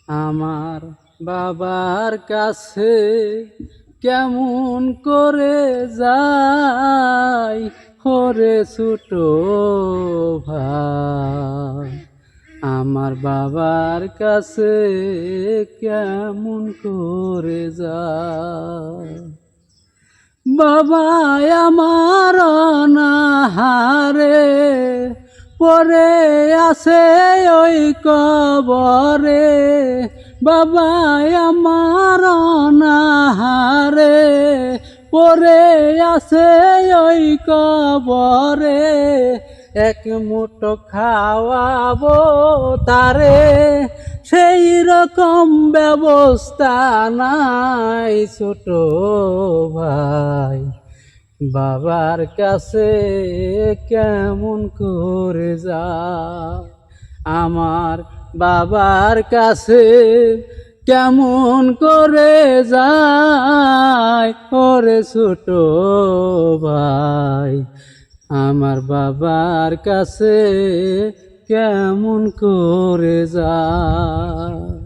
আমার বাবার কাছে কেমন করে যাই ওরে ছোট ভাই। আমার বাবার কাছে কেমন করে যাই। বাবা আমার অনাহারে পরে আছে ওই কবরে। বাবা আমার অনাহারে পরে আছে ওই কবরে। এক মুঠো খাওয়াবো তারে সেই রকম ব্যবস্থা নাই ছোট ভাই। বাবার কাছে কেমন করে যায়। আমার বাবার কাছে কেমন করে যায় ওরে ছোট ভাই। আমার বাবার কাছে কেমন করে যায়।